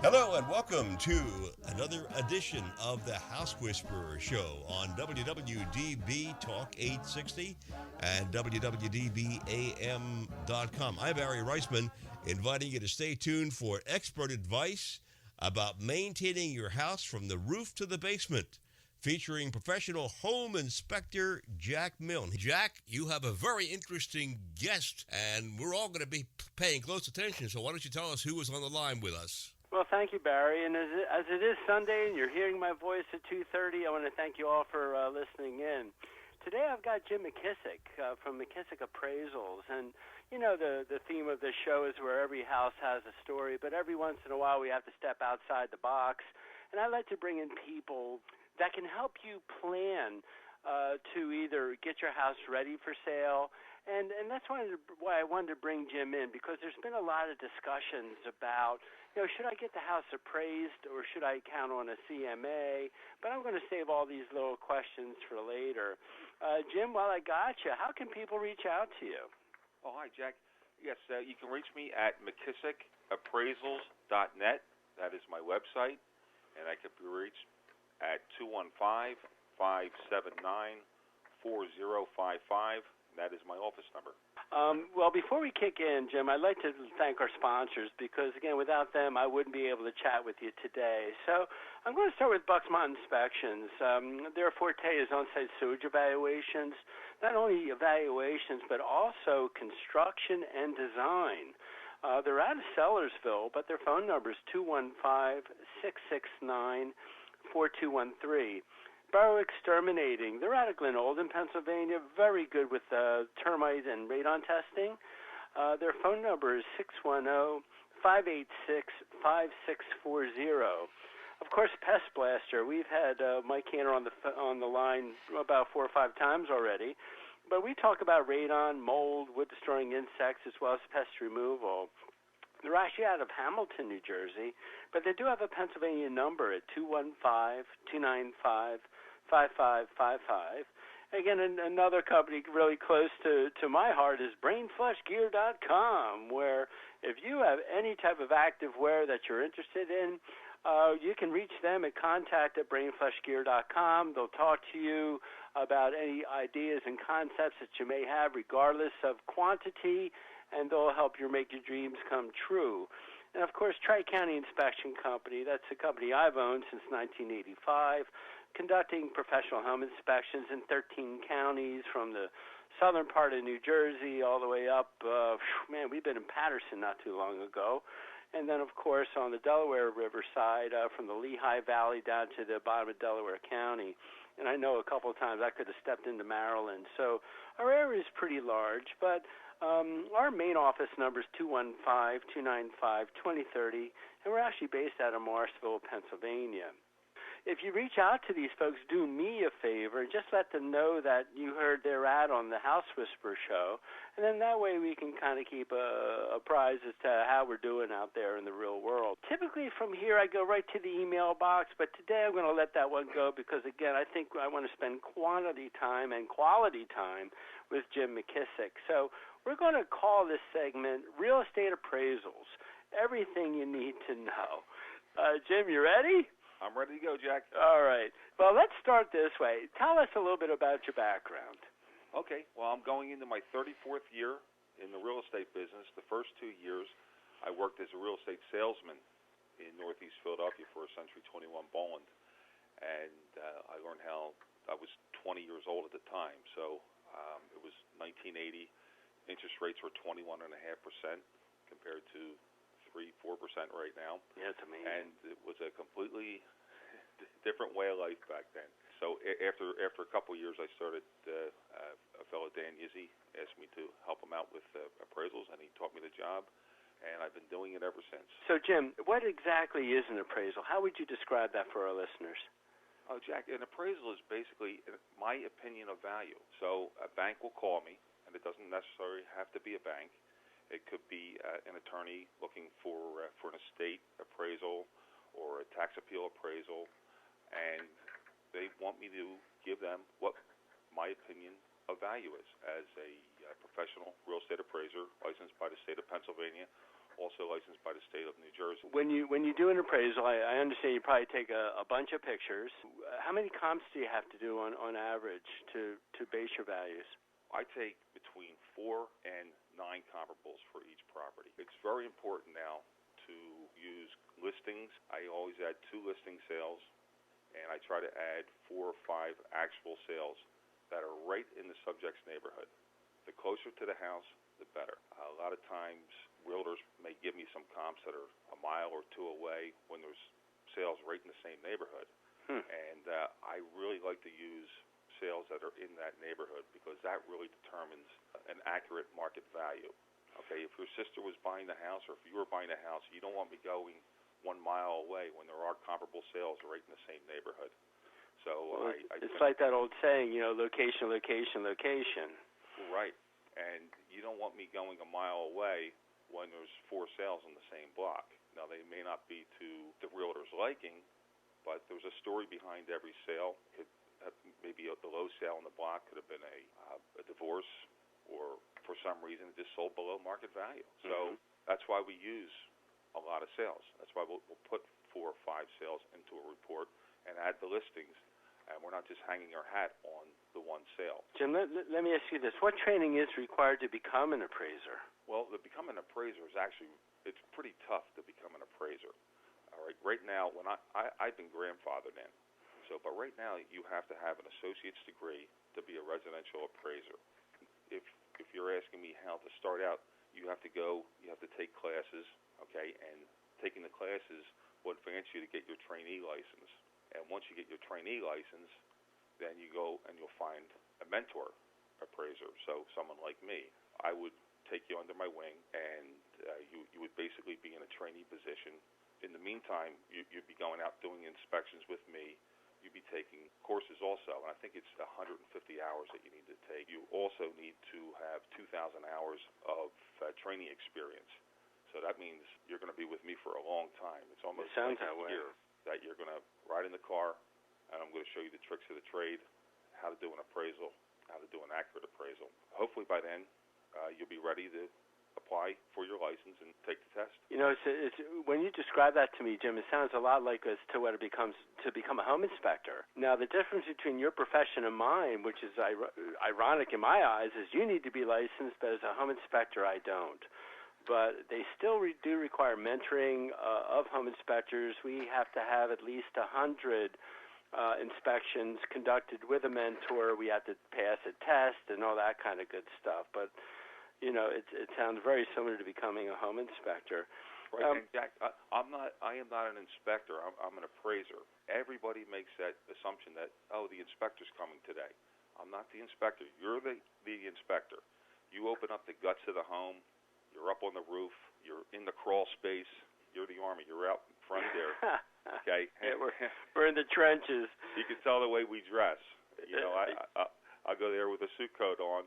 Hello and welcome to another edition of the House Whisperer Show on WWDB Talk 860 and WWDBAM.com. I'm Barry Reisman, inviting you to stay tuned for expert advice about maintaining your house from the roof to the basement, featuring professional home inspector Jack Milne. Jack, you have a very interesting guest, and we're all going to be paying close attention, so why don't you tell us who is on the line with us? Well, thank you, Barry. And as it is Sunday and you're hearing my voice at 2:30, I want to thank you all for listening in. Today I've got Jim McKissick from McKissick Appraisals. And, you know, the theme of this show is where every house has a story, but every once in a while we have to step outside the box. And I like to bring in people that can help you plan to either get your house ready for sale. And that's why I wanted to bring Jim in, because there's been a lot of discussions about, should I get the house appraised or should I count on a CMA? But I'm going to save all these little questions for later. Jim, while I got you, how can people reach out to you? Oh, hi, Jack. Yes, you can reach me at McKissickAppraisals.net. That is my website. And I can be reached at 215-579-4055. That is my office number. Well, before we kick in, Jim, I'd like to thank our sponsors because, again, without them, I wouldn't be able to chat with you today. So I'm going to start with Bucksmont Inspections. Their forte is on-site sewage evaluations, not only evaluations, but also construction and design. They're out of Sellersville, but their phone number is 215-669-4213. Burrow Exterminating. They're out of Glen Olden, Pennsylvania. Very good with termite and radon testing. Their phone number is 610-586-5640. Of course, Pest Blaster. We've had Mike Cantor on the line about 4 or 5 times already. But we talk about radon, mold, wood-destroying insects, as well as pest removal. They're actually out of Hamilton, New Jersey, but they do have a Pennsylvania number at 215-295-5555. Again, another company really close to my heart is BrainFlushGear.com, where if you have any type of active wear that you're interested in, you can reach them at contact@BrainFlushGear.com. They'll talk to you about any ideas and concepts that you may have, regardless of quantity, and they'll help you make your dreams come true. And, of course, Tri-County Inspection Company, that's a company I've owned since 1985, conducting professional home inspections in 13 counties from the southern part of New Jersey all the way up. We've been in Patterson not too long ago. And then, of course, on the Delaware River side, from the Lehigh Valley down to the bottom of Delaware County. And I know a couple of times I could have stepped into Maryland. So our area is pretty large, but our main office number is 215-295-2030, and we're actually based out of Morrisville, Pennsylvania. If you reach out to these folks, do me a favor and just let them know that you heard their ad on the House Whisperer show, and then that way we can kind of keep apprised as to how we're doing out there in the real world. Typically from here I go right to the email box, but today I'm going to let that one go because, again, I think I want to spend quantity time and quality time with Jim McKissick. So we're going to call this segment Real Estate Appraisals, everything you need to know. Jim, you ready? I'm ready to go, Jack. All right. Well, let's start this way. Tell us a little bit about your background. Okay. Well, I'm going into my 34th year in the real estate business. The first 2 years, I worked as a real estate salesman in Northeast Philadelphia for a Century 21 Bowland. And I learned how I was 20 years old at the time. So it was 1980. Interest rates were 21.5% compared to 3-4% right now. Yeah, it's amazing. And it was a completely different way of life back then. So after a couple of years, I started, a fellow, Dan Yizzi, asked me to help him out with appraisals, and he taught me the job, and I've been doing it ever since. So, Jim, what exactly is an appraisal? How would you describe that for our listeners? Oh, Jack, an appraisal is basically my opinion of value. So a bank will call me, and it doesn't necessarily have to be a bank. It could be an attorney looking for an estate appraisal or a tax appeal appraisal, and they want me to give them what my opinion of value is as a professional real estate appraiser licensed by the state of Pennsylvania also licensed by the state of New Jersey. When you do an appraisal, I understand you probably take a bunch of pictures. How many comps do you have to do on average to base your values? I take between 4 and 9 comparables for each property. It's very important now to use listings. I always add 2 listing sales, and I try to add 4 or 5 actual sales that are right in the subject's neighborhood. The closer to the house, the better. A lot of times, realtors may give me some comps that are a mile or 2 away when there's sales right in the same neighborhood. And I really like to use sales that are in that neighborhood because that really determines an accurate market value. Okay, if your sister was buying the house or if you were buying a house, you don't want me going 1 mile away when there are comparable sales right in the same neighborhood. So well, it's like that old saying, location, location, location. Right, and you don't want me going a mile away when there's 4 sales in the same block. Now, they may not be to the realtor's liking, but there's a story behind every sale. Maybe the low sale in the block could have been a divorce, or for some reason it just sold below market value. So that's why we use a lot of sales. That's why we'll put 4 or 5 sales into a report and add the listings, and we're not just hanging our hat on the one sale. Jim, let me ask you this. What training is required to become an appraiser? Well, to become an appraiser is actually, it's pretty tough to become an appraiser. All right, right now, when I've been grandfathered in, but right now you have to have an associate's degree to be a residential appraiser. If you're asking me how to start out, you have to take classes, okay, and taking the classes will advance you to get your trainee license. And once you get your trainee license, then you go and you'll find a mentor appraiser. So someone like me, I would take you under my wing, and you would basically be in a trainee position. In the meantime, you'd be going out doing inspections with me. You'd be taking courses also, and I think it's 150 hours that you need to take. You also need to have 2,000 hours of training experience. So that means you're going to be with me for a long time. It's almost like a year that you're going to ride in the car, and I'm going to show you the tricks of the trade, how to do an appraisal, how to do an accurate appraisal. Hopefully by then you'll be ready to apply for your license and take the test. It's when you describe that to me, Jim, it sounds a lot like as to what it becomes to become a home inspector. Now, the difference between your profession and mine, which is ironic in my eyes, is you need to be licensed, but as a home inspector, I don't. But they still do require mentoring of home inspectors. We have to have at least 100 inspections conducted with a mentor. We have to pass a test and all that kind of good stuff. But it sounds very similar to becoming a home inspector. Right, and Jack, I am not an inspector. I'm an appraiser. Everybody makes that assumption that, the inspector's coming today. I'm not the inspector. You're the inspector. You open up the guts of the home. You're up on the roof. You're in the crawl space. You're the Army. You're out in front there. Okay? Yeah, we're in the trenches. You can tell the way we dress. I'll go there with a suit coat on,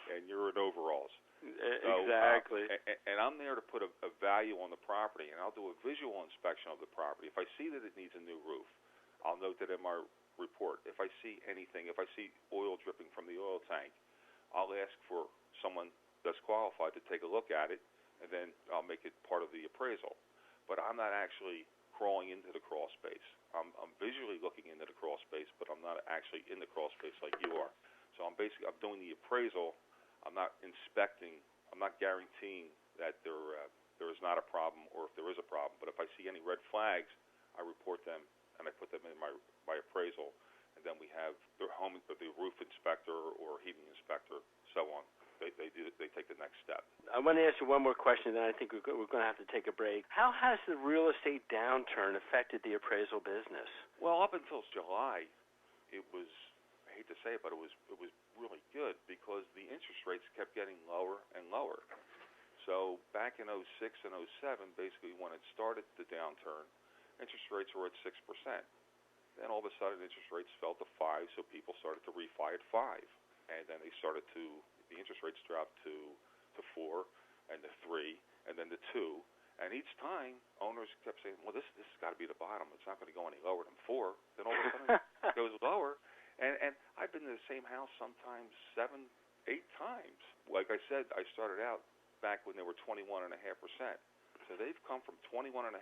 and you're in overalls. Exactly. And I'm there to put a value on the property, and I'll do a visual inspection of the property. If I see that it needs a new roof, I'll note that in my report. If I see anything, if I see oil dripping from the oil tank, I'll ask for someone that's qualified to take a look at it, and then I'll make it part of the appraisal. But I'm not actually crawling into the crawl space. I'm visually looking into the crawl space, but I'm not actually in the crawl space like you are. So I'm doing the appraisal. I'm not inspecting. I'm not guaranteeing that there is not a problem, or if there is a problem. But if I see any red flags, I report them and I put them in my appraisal. And then we have the roof inspector or heating inspector, so on. They take the next step. I want to ask you one more question, then I think we're going to have to take a break. How has the real estate downturn affected the appraisal business? Well, up until July, it was, I hate to say it, but it was really good because the interest rates kept getting lower and lower. So back in 06 and 07, basically when it started the downturn, interest rates were at 6%. Then all of a sudden interest rates fell to 5, so people started to refi at 5. And then the interest rates dropped to 4 and to 3 and then to 2. And each time, owners kept saying, well, this has got to be the bottom. It's not going to go any lower than 4. Then all of a sudden it goes lower. And I've been to the same house sometimes 7, 8 times. Like I said, I started out back when they were 21.5%. So they've come from 21.5%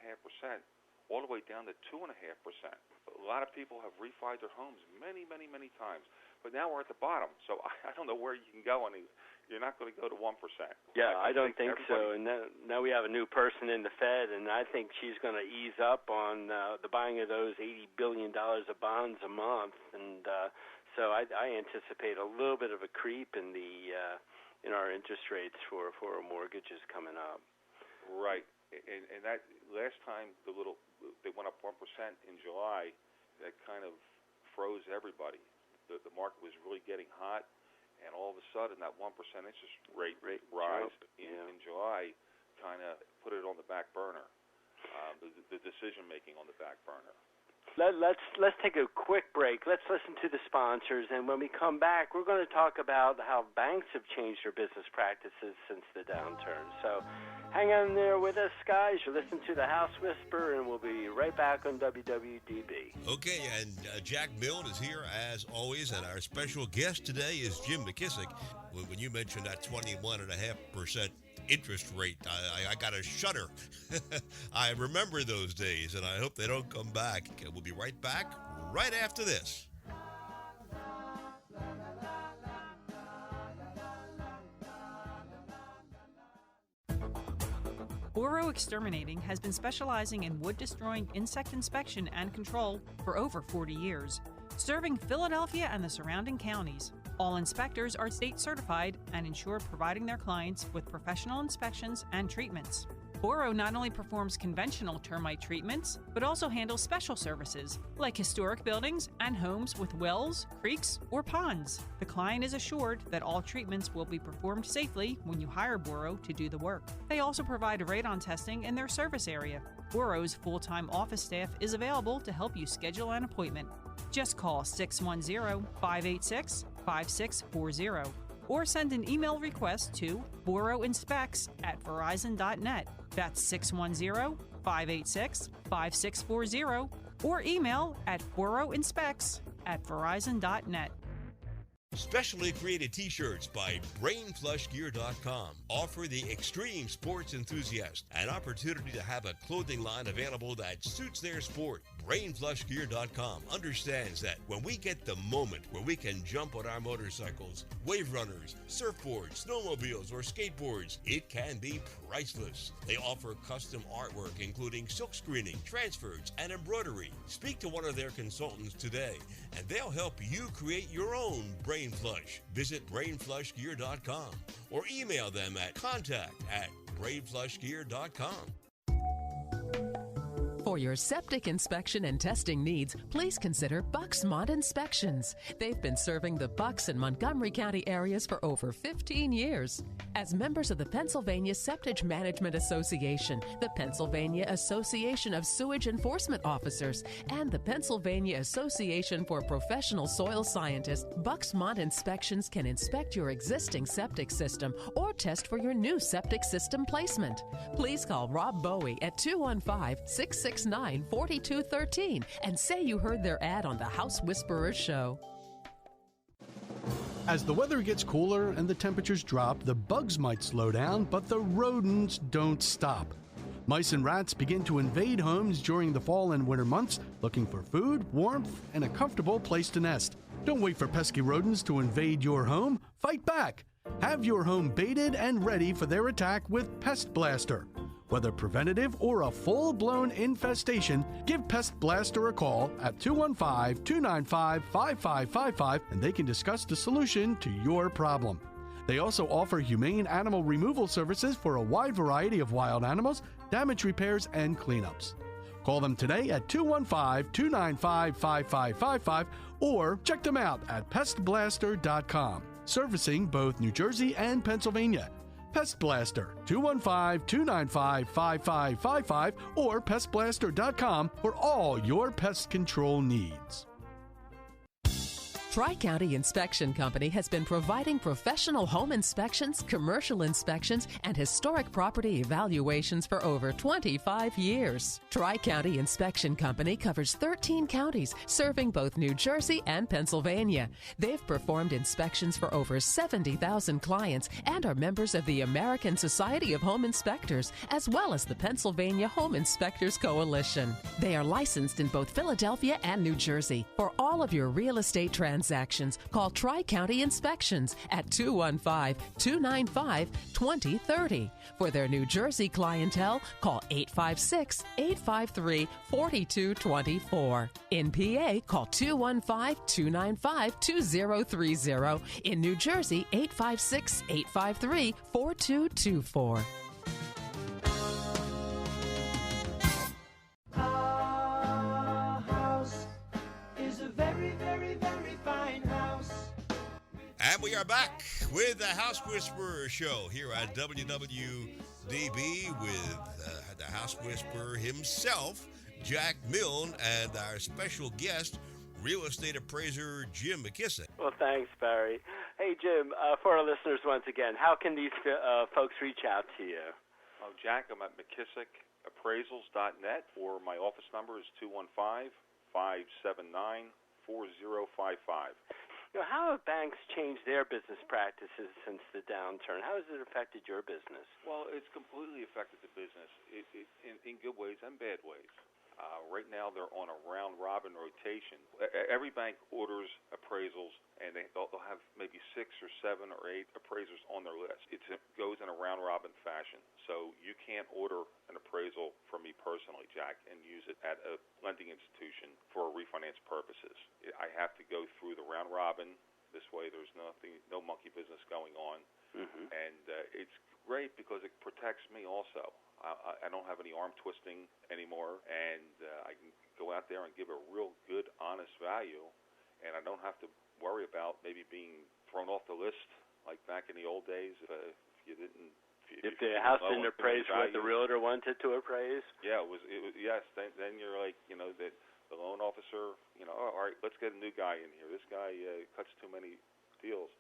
all the way down to 2.5%. A lot of people have refied their homes many, many, many times. But now we're at the bottom. So I don't know where you can go. You're not going to go to 1%. Yeah, I don't think so. And now we have a new person in the Fed, and I think she's going to ease up on the buying of those $80 billion of bonds a month. And so I anticipate a little bit of a creep in in our interest rates for mortgages coming up. Right. And that last time they went up 1% in July, that kind of froze everybody. The market was really getting hot, and all of a sudden that 1% interest rate rise in July kind of put it on the back burner, the decision making on the back burner. Let's take a quick break. Let's listen to the sponsors, and when we come back, we're going to talk about how banks have changed their business practices since the downturn. So hang on there with us, guys. You're listening to the House Whisperer, and we'll be right back on WWDB. Okay, and Jack Milne is here as always, and our special guest today is Jim McKissick. When you mentioned that 21.5% interest rate, I got a shudder. I remember those days, and I hope they don't come back. We'll be right back right after this. Boro Exterminating has been specializing in wood-destroying insect inspection and control for over 40 years, serving Philadelphia and the surrounding counties. All inspectors are state certified and ensure providing their clients with professional inspections and treatments. Boro not only performs conventional termite treatments, but also handles special services like historic buildings and homes with wells, creeks, or ponds. The client is assured that all treatments will be performed safely when you hire Boro to do the work. They also provide radon testing in their service area. Boro's full-time office staff is available to help you schedule an appointment. Just call 610-586-5640 or send an email request to boroinspects@verizon.net. That's 610-586-5640 or email at boroinspects@verizon.net. Specially created t-shirts by BrainFlushGear.com offer the extreme sports enthusiast an opportunity to have a clothing line available that suits their sport. BrainFlushGear.com understands that when we get the moment where we can jump on our motorcycles, wave runners, surfboards, snowmobiles, or skateboards, it can be priceless. They offer custom artwork including silk screening, transfers, and embroidery. Speak to one of their consultants today, and they'll help you create your own Brain Flush. Visit BrainFlushGear.com or email them at contact@BrainFlushGear.com. For your septic inspection and testing needs, please consider Bucksmont Inspections. They've been serving the Bucks and Montgomery County areas for over 15 years. As members of the Pennsylvania Septic Management Association, the Pennsylvania Association of Sewage Enforcement Officers, and the Pennsylvania Association for Professional Soil Scientists, Bucksmont Inspections can inspect your existing septic system or test for your new septic system placement. Please call Rob Bowie at 215-669-4213 and say you heard their ad on the House Whisperer Show. As the weather gets cooler and the temperatures drop, the bugs might slow down, but the rodents don't stop. Mice and rats begin to invade homes during the fall and winter months, looking for food, warmth, and a comfortable place to nest. Don't wait for pesky rodents to invade your home. Fight back. Have your home baited and ready for their attack with Pest Blaster. Whether preventative or a full-blown infestation, give Pest Blaster a call at 215-295-5555 and they can discuss the solution to your problem. They also offer humane animal removal services for a wide variety of wild animals, damage repairs, and cleanups. Call them today at 215-295-5555 or check them out at pestblaster.com, servicing both New Jersey and Pennsylvania. Pest Blaster, 215-295-5555 or pestblaster.com for all your pest control needs. Tri-County Inspection Company has been providing professional home inspections, commercial inspections, and historic property evaluations for over 25 years. Tri-County Inspection Company covers 13 counties, serving both New Jersey and Pennsylvania. They've performed inspections for over 70,000 clients and are members of the American Society of Home Inspectors, as well as the Pennsylvania Home Inspectors Coalition. They are licensed in both Philadelphia and New Jersey. For all of your real estate transactions, call Tri-County Inspections at 215-295-2030. For their New Jersey clientele, call 856-853-4224. In PA, call 215-295-2030. In New Jersey, 856-853-4224. And we are back with the House Whisperer Show here at WWDB with the House Whisperer himself, Jack Milne, and our special guest, real estate appraiser Jim McKissick. Well, thanks, Barry. Hey, Jim, for our listeners once again, how can these folks reach out to you? Oh, Jack, I'm at McKissickappraisals.net, or my office number is 215-579-4055. How have banks changed their business practices since the downturn? How has it affected your business? Well, it's completely affected the business in good ways and bad ways. Right now, they're on a round-robin rotation. Every bank orders appraisals, and they'll have maybe 6 or 7 or 8 appraisers on their list. It goes in a round-robin fashion. So you can't order an appraisal from me personally, Jack, and use it at a lending institution for refinance purposes. I have to go through the round-robin. This way, there's no monkey business going on. Mm-hmm. And it's great because it protects me also. I don't have any arm twisting anymore, and I can go out there and give a real good, honest value, and I don't have to worry about maybe being thrown off the list like back in the old days if you didn't. If the house didn't appraise what the realtor wanted to appraise. Yeah, it was yes. Then you're like, the loan officer. All right, let's get a new guy in here. This guy cuts too many deals.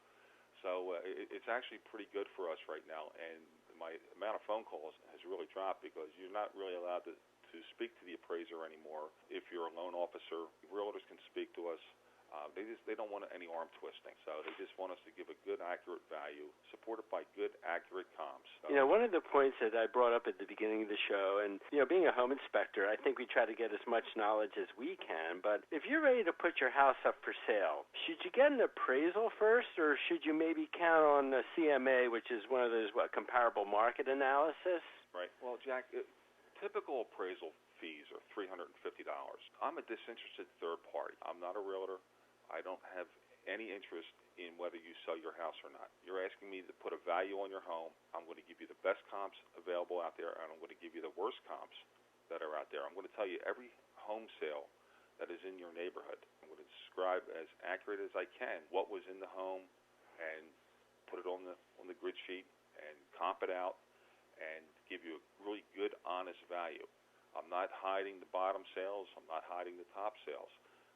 So it's actually pretty good for us right now, and my amount of phone calls has really dropped because you're not really allowed to speak to the appraiser anymore. If you're a loan officer, realtors can speak to us. They don't want any arm twisting, so they just want us to give a good, accurate value, supported by good, accurate comps. So, one of the points that I brought up at the beginning of the show, and being a home inspector, I think we try to get as much knowledge as we can. But if you're ready to put your house up for sale, should you get an appraisal first, or should you maybe count on the CMA, which is one of those comparable market analysis? Right. Well, Jack, typical appraisal fees are $350. I'm a disinterested third party. I'm not a realtor. I don't have any interest in whether you sell your house or not. You're asking me to put a value on your home. I'm going to give you the best comps available out there, and I'm going to give you the worst comps that are out there. I'm going to tell you every home sale that is in your neighborhood. I'm going to describe as accurate as I can what was in the home and put it on the grid sheet and comp it out and give you a really good, honest value. I'm not hiding the bottom sales. I'm not hiding the top sales.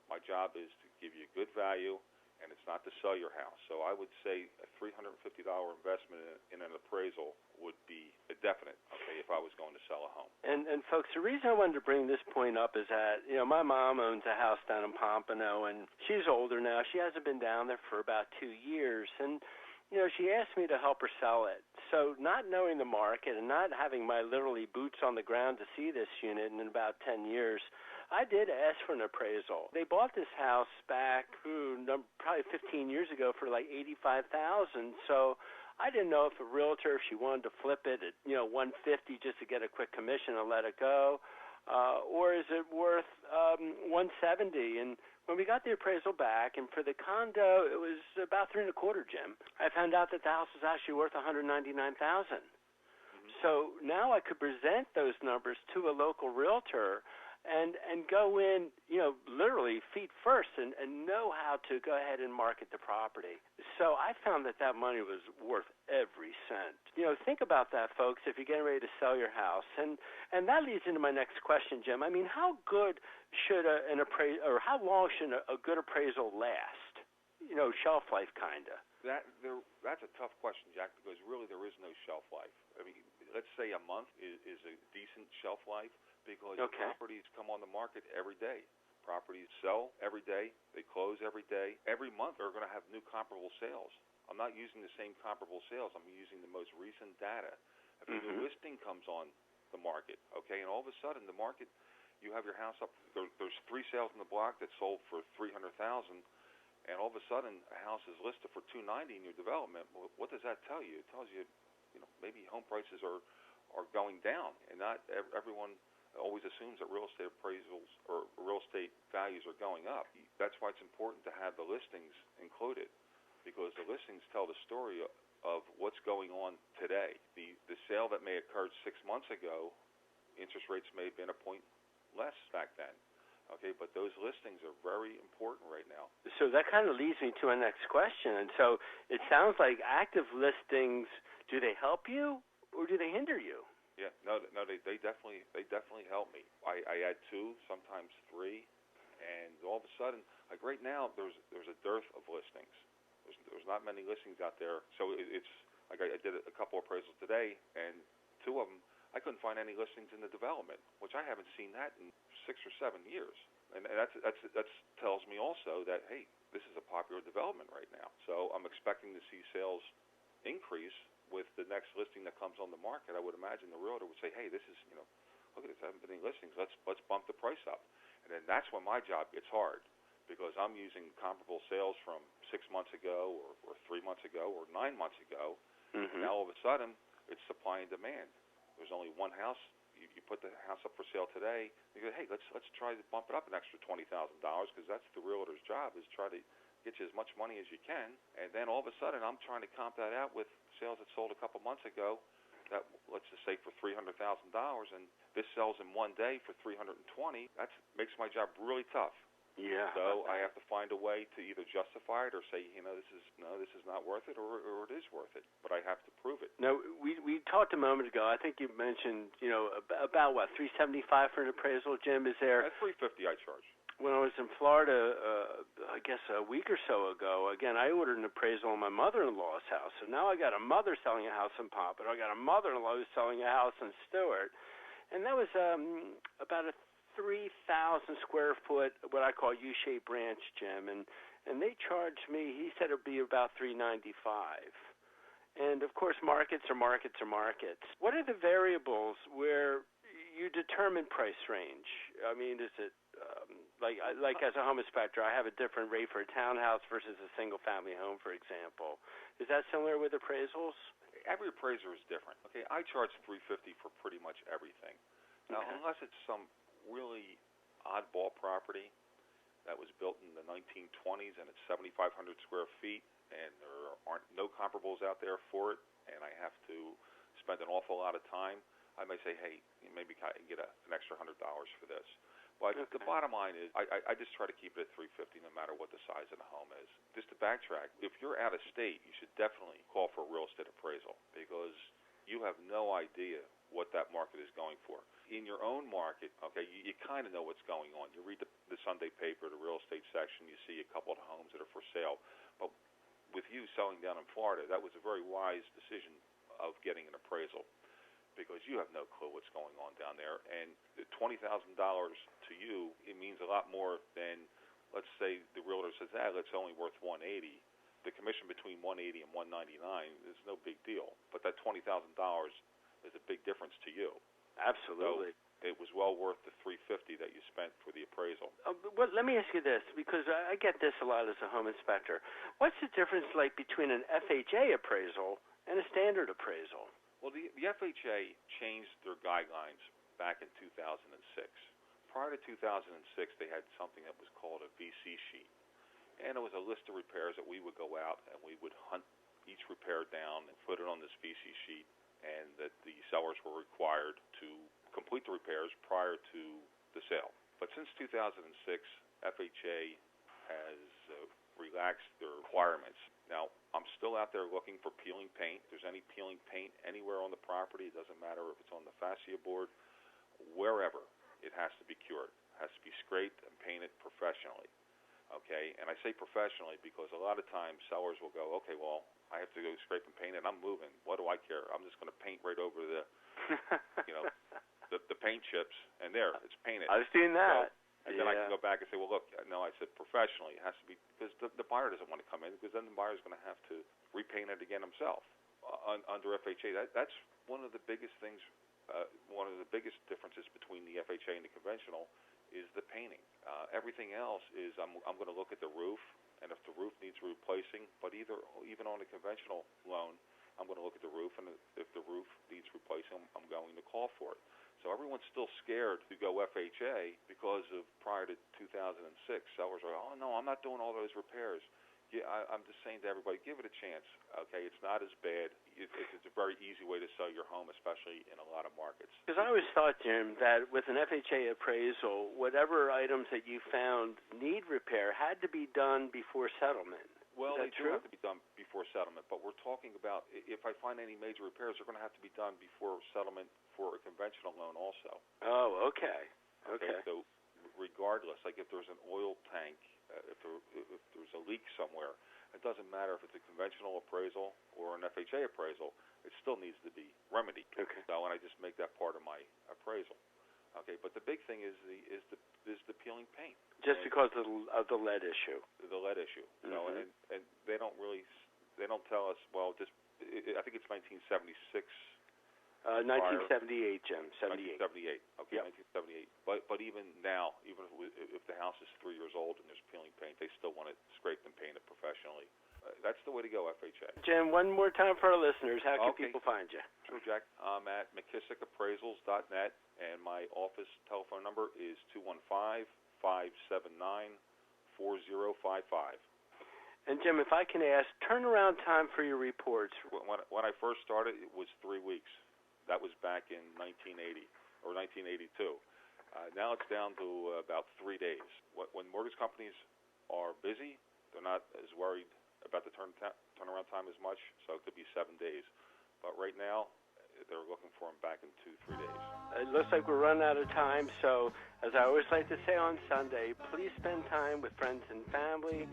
My job is to give you good value, and it's not to sell your house. So I would say a $350 investment in an appraisal would be a definite, if I was going to sell a home. And folks, the reason I wanted to bring this point up is that, my mom owns a house down in Pompano, and she's older now. She hasn't been down there for about 2 years, and she asked me to help her sell it. So not knowing the market and not having my literally boots on the ground to see this unit in about 10 years, I did ask for an appraisal. They bought this house back probably 15 years ago for like $85,000. So I didn't know if a realtor, if she wanted to flip it at $150 just to get a quick commission and let it go, or is it worth $170? And when we got the appraisal back, and for the condo, it was about $3.25, Jim. I found out that the house was actually worth $199,000. So now I could present those numbers to a local realtor and go in, literally feet first and know how to go ahead and market the property. So I found that money was worth every cent. Think about that, folks, if you're getting ready to sell your house. And that leads into my next question, Jim. I mean, how good should how long should a good appraisal last? shelf life, kind of? That's a tough question, Jack, because really there is no shelf life. I mean, let's say a month is a decent shelf life because properties come on the market every day. Properties sell every day. They close every day. Every month they're going to have new comparable sales. I'm not using the same comparable sales. I'm using the most recent data. If a new listing comes on the market, and all of a sudden the market, you have your house up, there's 3 sales in the block that sold for $300,000, and all of a sudden a house is listed for $290 in your development. Well, what does that tell you? It tells you, maybe home prices are going down, and not everyone always assumes that real estate appraisals or real estate values are going up. That's why it's important to have the listings included, because the listings tell the story of what's going on today. The sale that may have occurred 6 months ago, interest rates may have been a point less back then. But those listings are very important right now. So that kind of leads me to my next question. And so it sounds like active listings, do they help you or do they hinder you? Yeah, no, they definitely help me. I add 2, sometimes 3, and all of a sudden, like right now, there's a dearth of listings. There's not many listings out there, so it's like I did a couple appraisals today, and 2 of them, I couldn't find any listings in the development, which I haven't seen that in 6 or 7 years. And that tells me also that, hey, this is a popular development right now. So I'm expecting to see sales increase with the next listing that comes on the market. I would imagine the realtor would say, hey, this is, look at this, I haven't been any listings. Let's bump the price up. And then that's when my job gets hard, because I'm using comparable sales from 6 months ago or 3 months ago or 9 months ago. Now all of a sudden, it's supply and demand. There's only one house. You put the house up for sale today. You go, hey, let's try to bump it up an extra $20,000, because that's the realtor's job, is try to get you as much money as you can. And then all of a sudden, I'm trying to comp that out with sales that sold a couple months ago, that let's just say for $300,000, and this sells in one day for $320,000. That makes my job really tough. Yeah. So I have to find a way to either justify it or say, this is not worth it, or it is worth it. But I have to prove it. Now, we talked a moment ago. I think you mentioned, about what, $375 for an appraisal, Jim? Is there? That's $350 I charge. When I was in Florida, I guess a week or so ago, again, I ordered an appraisal on my mother-in-law's house. So now I got a mother selling a house in Pompano. I got a mother-in-law who's selling a house in Stewart, and that was about a 3,000 square foot, what I call U-shaped ranch, Jim, and they charged me. He said it'd be about $395. And of course, markets are markets are markets. What are the variables where you determine price range? I mean, is it like as a home inspector, I have a different rate for a townhouse versus a single-family home, for example. Is that similar with appraisals? Every appraiser is different. I charge $350 for pretty much everything. Now, unless it's some really oddball property that was built in the 1920s and it's 7,500 square feet and there aren't no comparables out there for it, and I have to spend an awful lot of time, I may say, hey, maybe I can get an extra $100 for this. But the bottom line is, I just try to keep it at $350 no matter what the size of the home is. Just to backtrack, if you're out of state, you should definitely call for a real estate appraisal, because you have no idea what that market is going for. In your own market, you kind of know what's going on. You read the Sunday paper, the real estate section, you see a couple of homes that are for sale. But with you selling down in Florida, that was a very wise decision of getting an appraisal, because you have no clue what's going on down there. And the $20,000 to you, it means a lot more than, let's say the realtor says, it's only worth $180. The commission between $180 and $199 is no big deal. But that $20,000 is a big difference to you. Absolutely. So it was well worth the $350 that you spent for the appraisal. Well, let me ask you this, because I get this a lot as a home inspector. What's the difference between an FHA appraisal and a standard appraisal? Well, the FHA changed their guidelines back in 2006. Prior to 2006, they had something that was called a VC sheet. And it was a list of repairs that we would go out and we would hunt each repair down and put it on this VC sheet, and that the sellers were required to complete the repairs prior to the sale. But since 2006, FHA has relaxed their requirements. Now, I'm still out there looking for peeling paint. If there's any peeling paint anywhere on the property, it doesn't matter if it's on the fascia board, wherever, it has to be cured. It has to be scraped and painted professionally. okay? And I say professionally because a lot of times sellers will go, okay, well, I have to go scrape and paint it. I'm moving. What do I care? I'm just going to paint right over the, the paint chips, and there, it's painted. I've seen that. And then I can go back and say, well, look, no, I said professionally. It has to be, because the buyer doesn't want to come in, because then the buyer's going to have to repaint it again himself under FHA. That's one of the biggest things. One of the biggest differences between the FHA and the conventional is the painting. Everything else is I'm going to look at the roof, and if the roof needs replacing, but even on a conventional loan, I'm going to look at the roof, and if the roof needs replacing, I'm going to call for it. So everyone's still scared to go FHA because of prior to 2006. Sellers are, oh, no, I'm not doing all those repairs. Yeah, I'm just saying to everybody, give it a chance. Okay, it's not as bad. It's a very easy way to sell your home, especially in a lot of markets. Because I always thought, Jim, that with an FHA appraisal, whatever items that you found need repair had to be done before settlement. Well, Is that they true? do have to be done before settlement, but we're talking about if I find any major repairs, they're going to have to be done before settlement for a conventional loan also. Oh, okay. Okay. So regardless, like if there's an oil tank, if there's a leak somewhere, it doesn't matter if it's a conventional appraisal or an FHA appraisal, it still needs to be remedied. Okay. So, and I just make that part of my appraisal. Okay, but the big thing is the peeling paint. Just because of the lead issue. The lead issue, you know, and they don't tell us. Well, I think it's 1976. 1978, Jim. 78. 1978. Okay, yep. 1978. But even now, even if the house is 3 years old and there's peeling paint, they still want it scraped and painted professionally. That's the way to go, FHA. Jim, one more time for our listeners. How can people find you? Sure, Jack. I'm at McKissickAppraisals.net, and my office telephone number is 215-579-4055. And, Jim, if I can ask, turnaround time for your reports. When I first started, it was 3 weeks. That was back in 1980 or 1982. Now it's down to about 3 days. When mortgage companies are busy, they're not as worried about the turnaround time as much, so it could be 7 days. But right now, they're looking for them back in 2-3 days. It looks like we're running out of time, so as I always like to say on Sunday, please spend time with friends and family,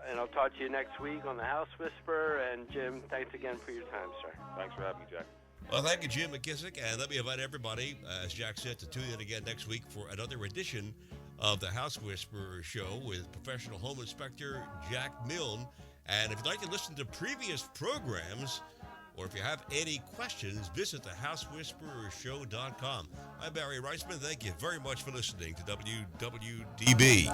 and I'll talk to you next week on The House Whisperer. And Jim, thanks again for your time, sir. Thanks for having me, Jack. Well, thank you, Jim McKissick, and let me invite everybody, as Jack said, to tune in again next week for another edition of The House Whisperer Show with professional home inspector Jack Milne. And if you'd like to listen to previous programs, or if you have any questions, visit thehousewhisperershow.com. I'm Barry Reisman. Thank you very much for listening to WWDB.